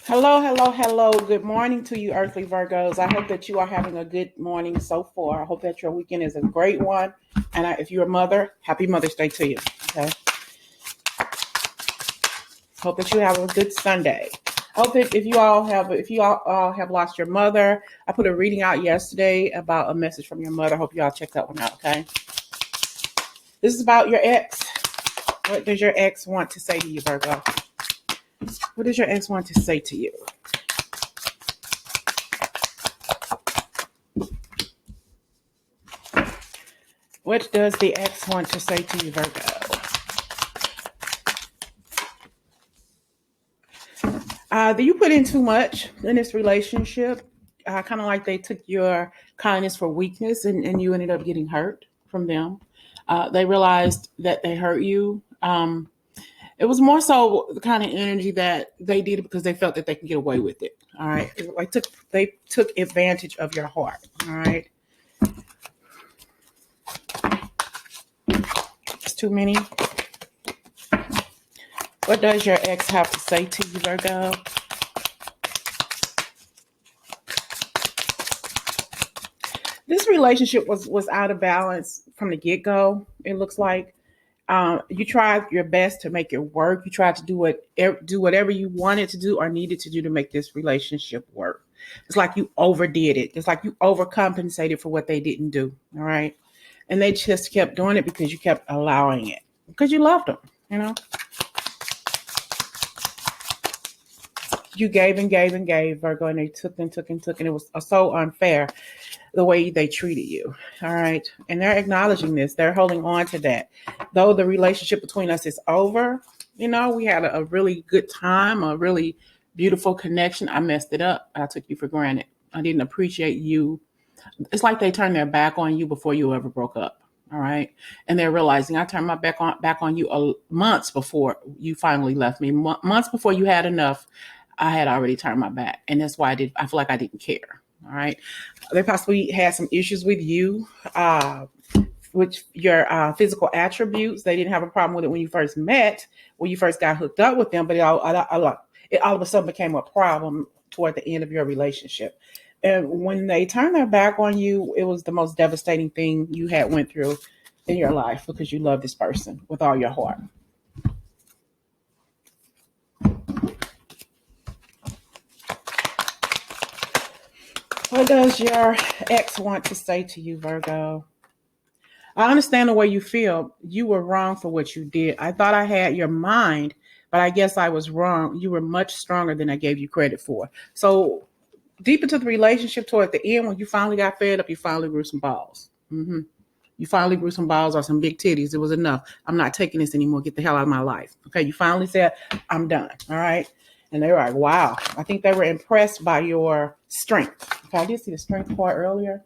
Hello, hello, hello. Good morning to you, earthly Virgos. I hope that you are having a good morning so far. I hope that your weekend is a great one. And if you're a mother, happy Mother's Day to you. Okay. Hope that you have a good Sunday. Hope that if you all have lost your mother, I put a reading out yesterday about a message from your mother. Hope you all check that one out. Okay. This is about your ex. What does your ex want to say to you, Virgo? What does your ex want to say to you? What does the ex want to say to you, Virgo? Do you put in too much in this relationship? Kind of like they took your kindness for weakness and you ended up getting hurt from them. They realized that they hurt you. It was more so the kind of energy that they did it because they felt that they could get away with it. All right. They took advantage of your heart. All right. It's too many. What does your ex have to say to you, Virgo? This relationship was out of balance from the get-go. It looks like you tried your best to make it work. You tried to do whatever you wanted to do or needed to do to make this relationship work. It's like you overdid it. It's like you overcompensated for what they didn't do. All right, and they just kept doing it because you kept allowing it because you loved them. You know, you gave and gave and gave, Virgo, and they took and took and took, and it was so unfair the way they treated you. All right. And they're acknowledging this. They're holding on to that. Though the relationship between us is over, we had a really good time, a really beautiful connection. I messed it up. I took you for granted. I didn't appreciate you. It's like they turned their back on you before you ever broke up. All right. And they're realizing I turned my back on you months before you finally left me. Months before you had enough, I had already turned my back. And that's why I feel like I didn't care. All right. They possibly had some issues with you, which your physical attributes. They didn't have a problem with it when you first met, when you first got hooked up with them, but it all of a sudden became a problem toward the end of your relationship. And when they turned their back on you, it was the most devastating thing you had went through in your life because you love this person with all your heart. What does your ex want to say to you, Virgo? I understand the way you feel. You were wrong for what you did. I thought I had your mind, but I guess I was wrong. You were much stronger than I gave you credit for. So deep into the relationship toward the end, when you finally got fed up, you finally grew some balls. You finally grew some balls or some big titties. It was enough. I'm not taking this anymore. Get the hell out of my life. Okay. You finally said, I'm done. All right. And they were like, wow. I think they were impressed by your strength. Okay. I did see the strength part earlier.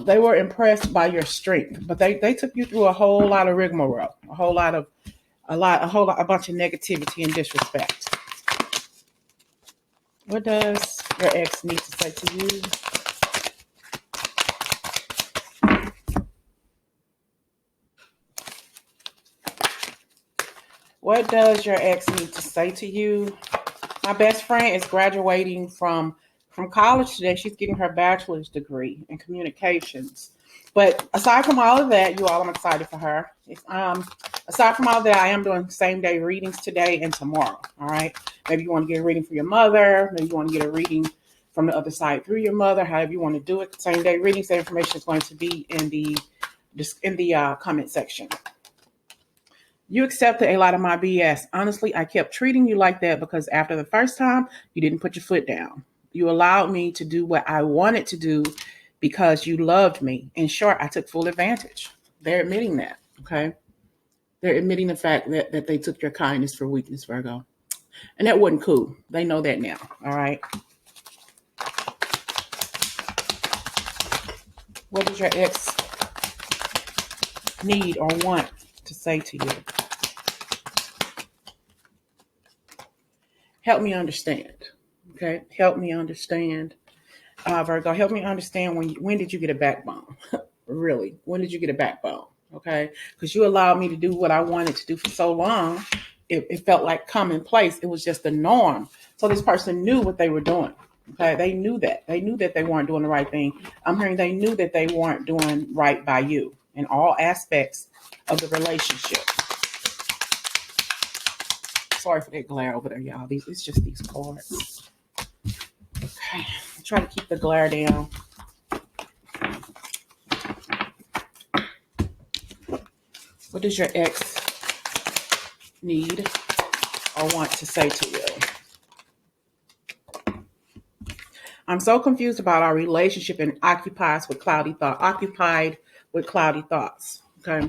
They were impressed by your strength, but they took you through a whole lot of rigmarole, a bunch of negativity and disrespect. What does your ex need to say to you? What does your ex need to say to you? My best friend is graduating from college today. She's getting her bachelor's degree in communications. But aside from all of that, you all, I'm excited for her. Aside from all of that, I am doing same day readings today and tomorrow. All right. Maybe you want to get a reading for your mother. Maybe you want to get a reading from the other side through your mother. However you want to do it. Same day readings. That information is going to be in the comment section. You accepted a lot of my BS. Honestly, I kept treating you like that because after the first time, you didn't put your foot down. You allowed me to do what I wanted to do because you loved me. In short, I took full advantage. They're admitting that, okay? They're admitting the fact that they took your kindness for weakness, Virgo. And that wasn't cool. They know that now, all right? What does your ex need or want to say to you? Help me understand. Okay, help me understand, Virgo. Help me understand when did you get a backbone? Really, when did you get a backbone? Okay, because you allowed me to do what I wanted to do for so long. it felt like commonplace. It was just the norm. So this person knew what they were doing. Okay, they knew that. They knew that they weren't doing the right thing. I'm hearing they knew that they weren't doing right by you in all aspects of the relationship. Sorry for that glare over there, y'all. It's just these cards. Okay, try to keep the glare down. What does your ex need or want to say to you? I'm so confused about our relationship and occupied with cloudy thoughts. Okay.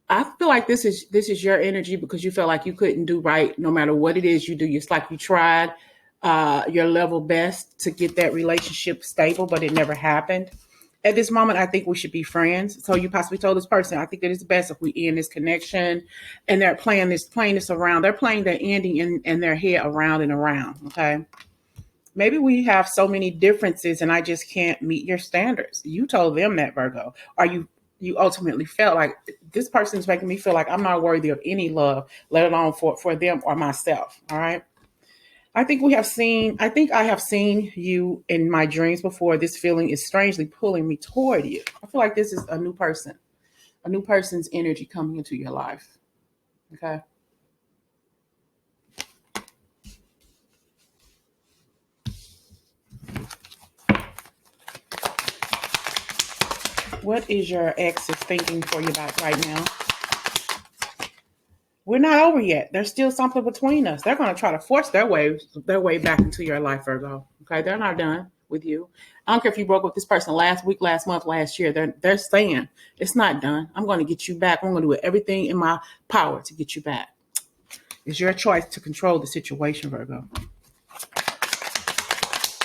I feel like this is your energy because you felt like you couldn't do right no matter what it is you do. It's like you tried your level best to get that relationship stable, but it never happened. At this moment, I think we should be friends. So you possibly told this person, I think that it's best if we end this connection. And they're playing this around. They're playing the ending in their head around and around. Okay. Maybe we have so many differences and I just can't meet your standards. You told them that, Virgo. Or you ultimately felt like this person's making me feel like I'm not worthy of any love, let alone for them or myself. All right. I think I have seen you in my dreams before. This feeling is strangely pulling me toward you. I feel like this is a new person's energy coming into your life. Okay. What is your exes thinking for you about right now? We're not over yet. There's still something between us. They're going to try to force their way back into your life, Virgo. Okay, they're not done with you. I don't care if you broke up with this person last week, last month, last year. They're saying it's not done. I'm going to get you back. I'm going to do everything in my power to get you back. It's your choice to control the situation, Virgo.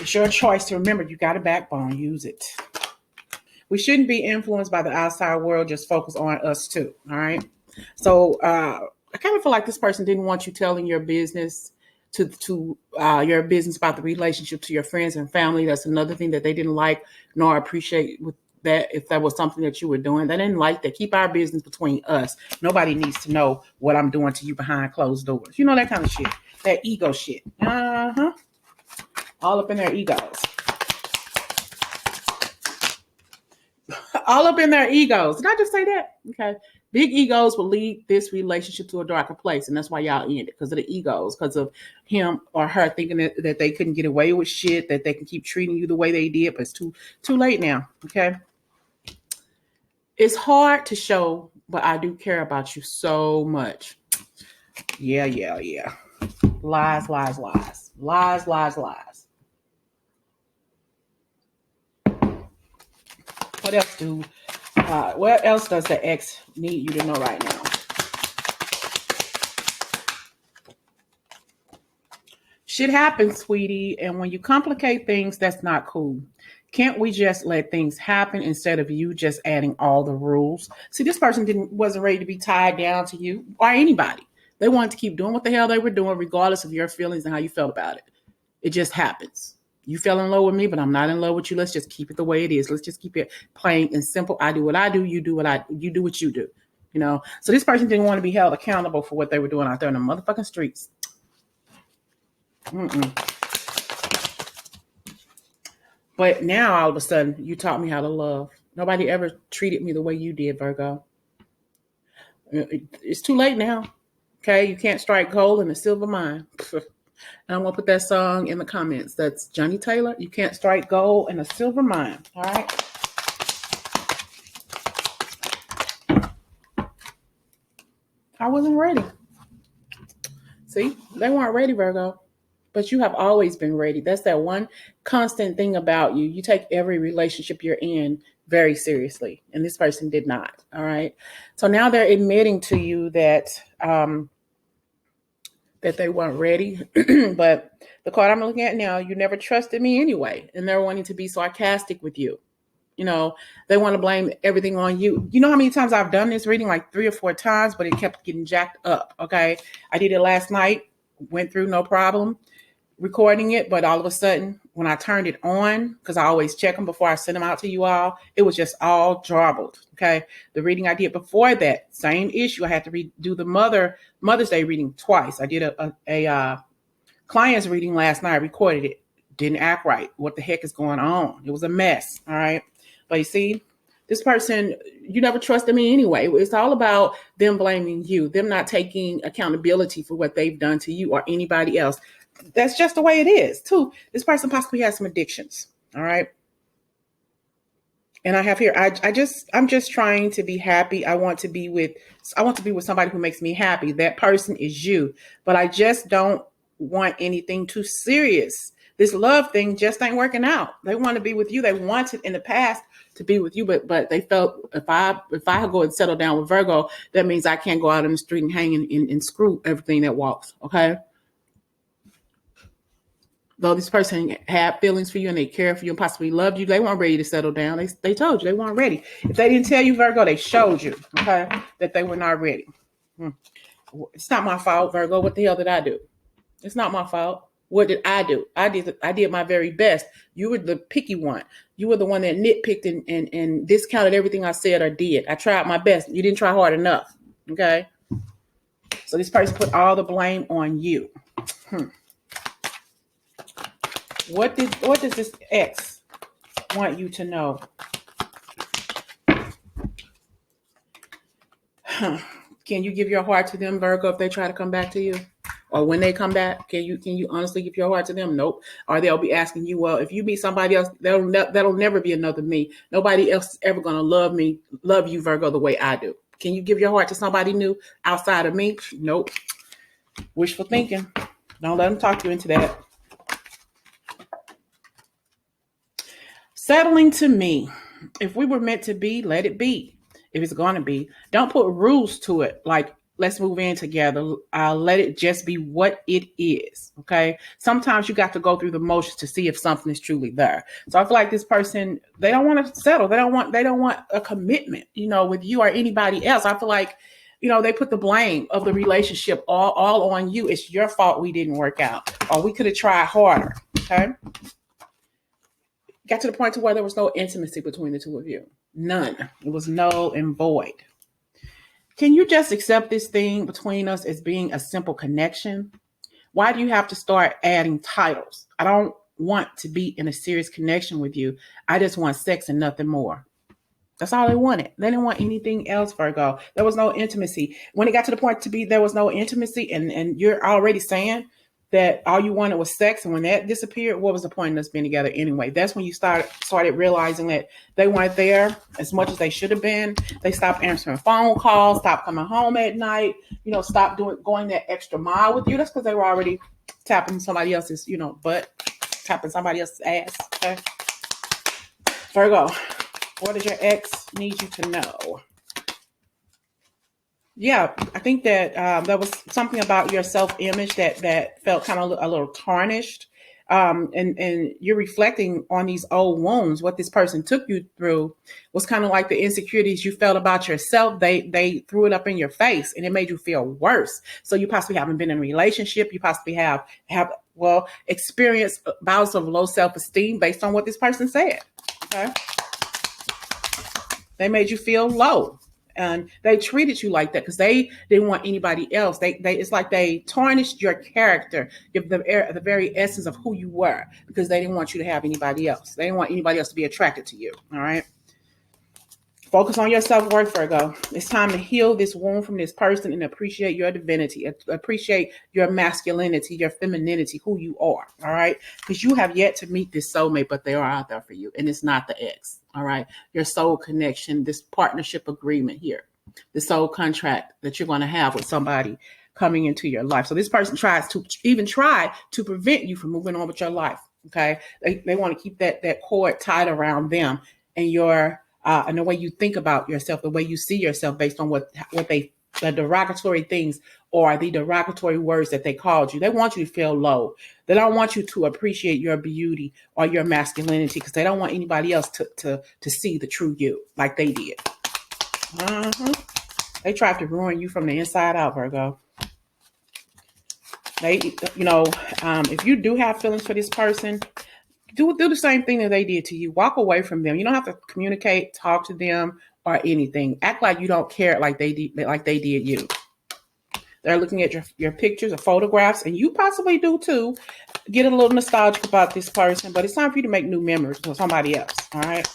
It's your choice to remember you got a backbone. Use it. We shouldn't be influenced by the outside world. Just focus on us too. All right. So I kind of feel like this person didn't want you telling your business to your business about the relationship to your friends and family. That's another thing that they didn't like nor appreciate with that. If that was something that you were doing, they didn't like that. Keep our business between us. Nobody needs to know what I'm doing to you behind closed doors. You know, that kind of shit. That ego shit. All up in their egos. All up in their egos. Did I just say that? Okay. Big egos will lead this relationship to a darker place. And that's why y'all end it. Because of the egos. Because of him or her thinking that they couldn't get away with shit. That they can keep treating you the way they did. But it's too late now. Okay. It's hard to show. But I do care about you so much. Yeah. Lies. What else does the ex need you to know right now? Shit happens, sweetie. And when you complicate things, that's not cool. Can't we just let things happen instead of you just adding all the rules? See, this person wasn't ready to be tied down to you or anybody. They wanted to keep doing what the hell they were doing, regardless of your feelings and how you felt about it. It just happens. You fell in love with me, but I'm not in love with you. Let's just keep it the way it is. Let's just keep it plain and simple. I do what I do. You do what you do. You know. So this person didn't want to be held accountable for what they were doing out there in the motherfucking streets. But now all of a sudden, you taught me how to love. Nobody ever treated me the way you did, Virgo. It's too late now. Okay, you can't strike gold in a silver mine. And I'm going to put that song in the comments. That's Johnny Taylor. You can't strike gold in a silver mine. All right. I wasn't ready. See, they weren't ready, Virgo. But you have always been ready. That's that one constant thing about you. You take every relationship you're in very seriously. And this person did not. All right. So now they're admitting to you that they weren't ready. But the card I'm looking at now, you never trusted me anyway. And they're wanting to be sarcastic with you. You know, they want to blame everything on you. You know how many times I've done this reading? Like 3 or 4 times, but it kept getting jacked up. Okay. I did it last night, went through no problem. recording it, but all of a sudden, when I turned it on, because I always check them before I send them out to you all, it was just all garbled. Okay. The reading I did before that, same issue. I had to redo the Mother's Day reading twice. I did a client's reading last night. I recorded it. Didn't act right. What the heck is going on? It was a mess. All right. But you see, this person, you never trusted me anyway. It's all about them blaming you, them not taking accountability for what they've done to you or anybody else. That's just the way it is, too. This person possibly has some addictions. All right. And I have here, I'm just trying to be happy. I want to be with somebody who makes me happy. That person is you. But I just don't want anything too serious. This love thing just ain't working out. They want to be with you. They wanted in the past to be with you, but they felt if I go and settle down with Virgo, that means I can't go out in the street and hang and screw everything that walks. Okay. Though this person had feelings for you and they care for you and possibly loved you, they weren't ready to settle down. They told you they weren't ready. If they didn't tell you, Virgo, they showed you, okay, that they were not ready. It's not my fault, Virgo. What the hell did I do? It's not my fault. What did I do? I did my very best. You were the picky one. You were the one that nitpicked and discounted everything I said or did. I tried my best. You didn't try hard enough. Okay. So this person put all the blame on you. What does this ex want you to know? Can you give your heart to them, Virgo, if they try to come back to you? Or when they come back, can you honestly give your heart to them? Nope. Or they'll be asking you, well, if you meet somebody else, that'll never be another me. Nobody else is ever going to love you, Virgo, the way I do. Can you give your heart to somebody new outside of me? Nope. Wishful thinking. Don't let them talk you into that. Settling to me. If we were meant to be, let it be. If it's going to be, don't put rules to it. Like, let's move in together. Let it just be what it is. Okay. Sometimes you got to go through the motions to see if something is truly there. So I feel like this person, they don't want to settle. They don't want a commitment, with you or anybody else. I feel like, they put the blame of the relationship all on you. It's your fault we didn't work out, or we could have tried harder. Okay. Got to the point to where there was no intimacy between the two of you. None. It was null and void. Can you just accept this thing between us as being a simple connection? Why do you have to start adding titles? I don't want to be in a serious connection with you. I just want sex and nothing more. That's all they wanted. They didn't want anything else, Virgo. There was no intimacy. When it got to the point to be there was no intimacy, and you're already saying that all you wanted was sex, and when that disappeared, what was the point in us being together anyway? That's when you started realizing that they weren't there as much as they should have been. They stopped answering phone calls, stopped coming home at night, stopped going that extra mile with you. That's because they were already tapping somebody else's, butt, tapping somebody else's ass. Okay. Virgo, what does your ex need you to know? Yeah, I think that there was something about your self-image that felt kind of a little tarnished. And you're reflecting on these old wounds. What this person took you through was kind of like the insecurities you felt about yourself. They threw it up in your face and it made you feel worse. So you possibly haven't been in a relationship. You possibly have experienced bouts of low self-esteem based on what this person said. Okay. They made you feel low. And they treated you like that because they didn't want anybody else. It's like they tarnished your character, the very essence of who you were, because they didn't want you to have anybody else. They didn't want anybody else to be attracted to you. All right. Focus on your self-worth, Virgo. It's time to heal this wound from this person and appreciate your divinity. Appreciate your masculinity, your femininity, who you are. All right. Because you have yet to meet this soulmate, but they are out there for you. And it's not the ex. All right. Your soul connection, this partnership agreement here, the soul contract that you're going to have with somebody coming into your life. So this person tries to prevent you from moving on with your life. Okay. They want to keep that cord tied around them and and the way you think about yourself, the way you see yourself based on the derogatory things or the derogatory words that they called you. They want you to feel low. They don't want you to appreciate your beauty or your masculinity because they don't want anybody else to see the true you like they did. They tried to ruin you from the inside out, Virgo. They, if you do have feelings for this person, do the same thing that they did to you. Walk away from them. You don't have to communicate, talk to them, or anything. Act like you don't care, like they did you. They're looking at your pictures or photographs, and you possibly do too. Get a little nostalgic about this person, but it's time for you to make new memories with somebody else. All right.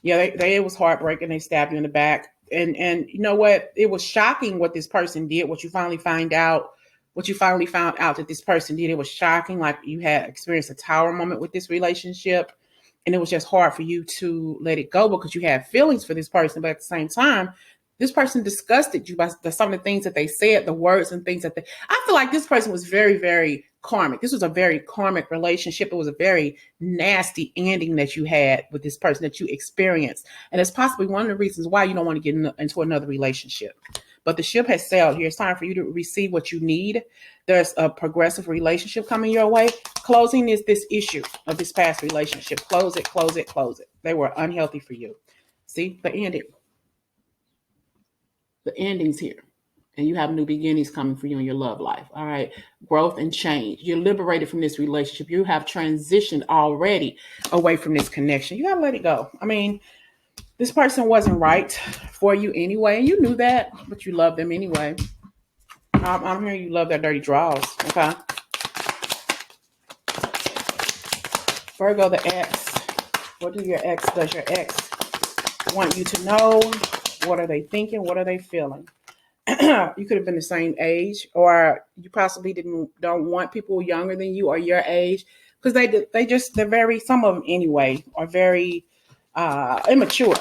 Yeah, it was heartbreaking. They stabbed you in the back, and you know what? It was shocking what this person did. What you finally found out that this person did. It was shocking. Like you had experienced a tower moment with this relationship, and it was just hard for you to let it go because you had feelings for this person, but at the same time, this person disgusted you by some of the things that they said, the words and things that I feel like this person was very, very karmic. This was a very karmic relationship. It was a very nasty ending that you had with this person that you experienced. And it's possibly one of the reasons why you don't want to get into another relationship. But the ship has sailed here. It's time for you to receive what you need. There's a progressive relationship coming your way. Closing is this issue of this past relationship. Close it, close it, close it. They were unhealthy for you. See, the ending. The ending's here. And you have new beginnings coming for you in your love life. All right. Growth and change. You're liberated from this relationship. You have transitioned already away from this connection. You got to let it go. I mean, this person wasn't right for you anyway. And you knew that, but you loved them anyway. I'm hearing you love their dirty draws. Okay. Virgo, the ex. What does your ex want you to know? What are they thinking? What are they feeling? You could have been the same age, or you possibly don't want people younger than you or your age, because they're very, some of them anyway are very immature,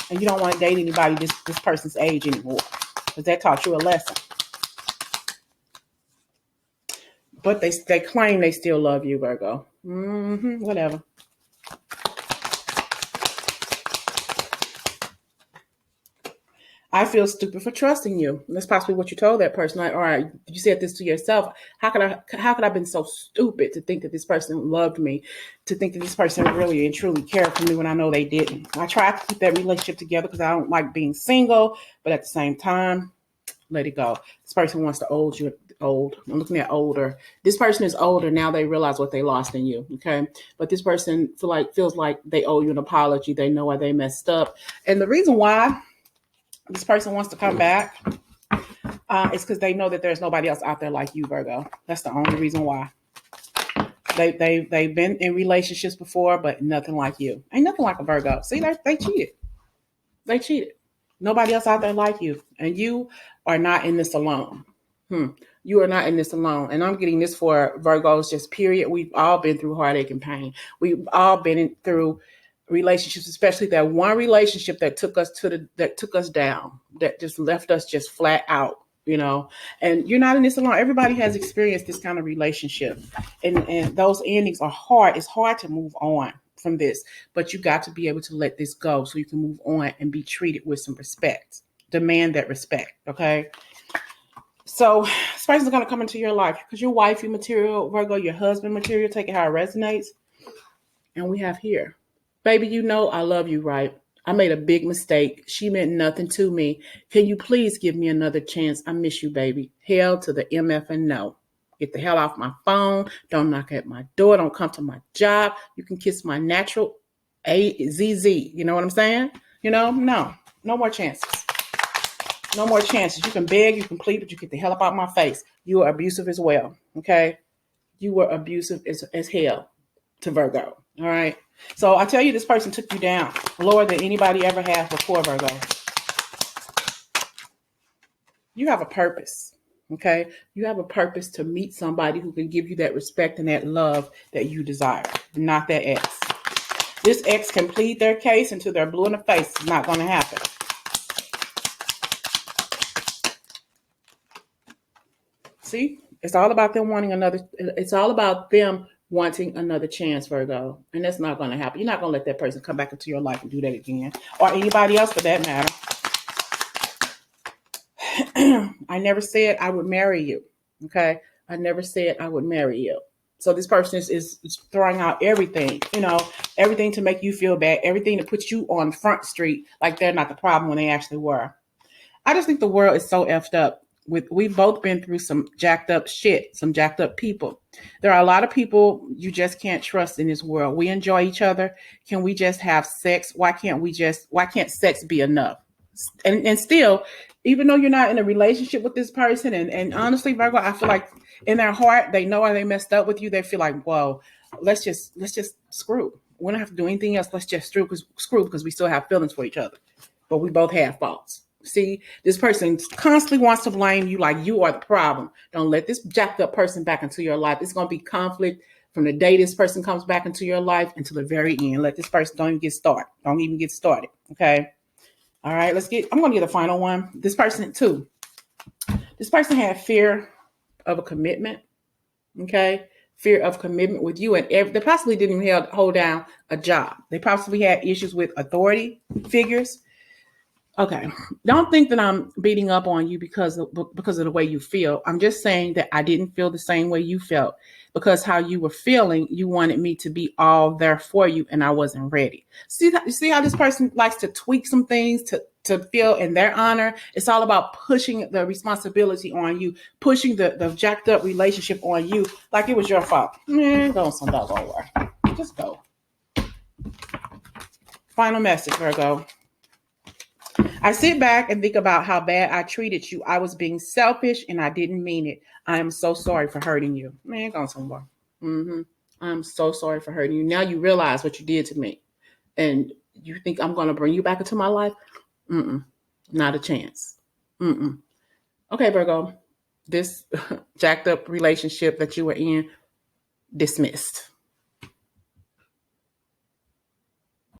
and you don't want to date anybody this person's age anymore because that taught you a lesson. But they claim they still love you, Virgo. Whatever. I feel stupid for trusting you. That's possibly what you told that person. Like, all right, you said this to yourself. How could I have been so stupid to think that this person loved me, to think that this person really and truly cared for me when I know they didn't? I tried to keep that relationship together because I don't like being single, but at the same time, let it go. This person wants to old you. I'm looking at older. This person is older now. They realize what they lost in you. Okay, but this person feels like they owe you an apology. They know why they messed up, and the reason why this person wants to come back it's because they know that there's nobody else out there like you, Virgo. That's the only reason why. They've been in relationships before, but nothing like you. Ain't nothing like a Virgo. See, they cheated. They cheated. Nobody else out there like you, and you are not in this alone. You are not in this alone. And I'm getting this for Virgos, just period. We've all been through heartache and pain. We've all been through relationships, especially that one relationship that took us down, that just left us just flat out, and you're not in this alone. Everybody has experienced this kind of relationship, and those endings are hard. It's hard to move on from this, but you got to be able to let this go so you can move on and be treated with some respect. Demand that respect. Okay. So this person's going to come into your life because your wifey material, Virgo, your husband material, take it how it resonates. And we have here, baby, I love you, right? I made a big mistake. She meant nothing to me. Can you please give me another chance? I miss you, baby. Hell to the MF and no. Get the hell off my phone. Don't knock at my door. Don't come to my job. You can kiss my natural AZZ. You know what I'm saying? No more chances. No more chances. You can beg, you can plead, but you get the hell up out my face. You are abusive as well. Okay? You were abusive as hell to Virgo. All right? So I tell you, this person took you down lower than anybody ever has before, Virgo. You have a purpose. Okay? You have a purpose to meet somebody who can give you that respect and that love that you desire, not that ex. This ex can plead their case until they're blue in the face. It's not going to happen. See, it's all about them wanting another. It's all about them wanting another chance, Virgo. And that's not going to happen. You're not going to let that person come back into your life and do that again. Or anybody else for that matter. I never said I would marry you. Okay. I never said I would marry you. So this person is throwing out everything, everything to make you feel bad, everything to put you on Front Street like they're not the problem when they actually were. I just think the world is so effed up we've both been through some jacked up shit, some jacked up people. There are a lot of people you just can't trust in this world. We enjoy each other. Can we just have sex? Why can't sex be enough? And still, even though you're not in a relationship with this person, and honestly, Virgo, I feel like in their heart, they know why they messed up with you. They feel like, whoa, let's just screw. We don't have to do anything else. Let's just screw because we still have feelings for each other. But we both have faults. See, this person constantly wants to blame you like you are the problem. Don't let this jacked up person back into your life. It's going to be conflict from the day this person comes back into your life until the very end. Let this person don't even get started. Don't even get started. Okay. All right. I'm going to get the final one. This person too. This person had fear of a commitment. Okay. Fear of commitment with you. And they possibly didn't even hold down a job. They possibly had issues with authority figures. Okay. Don't think that I'm beating up on you because of the way you feel. I'm just saying that I didn't feel the same way you felt because how you were feeling, you wanted me to be all there for you and I wasn't ready. See how this person likes to tweak some things to feel in their honor. It's all about pushing the responsibility on you, pushing the jacked up relationship on you like it was your fault. Man, go some doggone work. Just go. Final message, Virgo. I sit back and think about how bad I treated you. I was being selfish and I didn't mean it. I am so sorry for hurting you. Man, go somewhere. I'm so sorry for hurting you. Now you realize what you did to me. And you think I'm going to bring you back into my life? Not a chance. Okay, Virgo. This jacked up relationship that you were in, dismissed.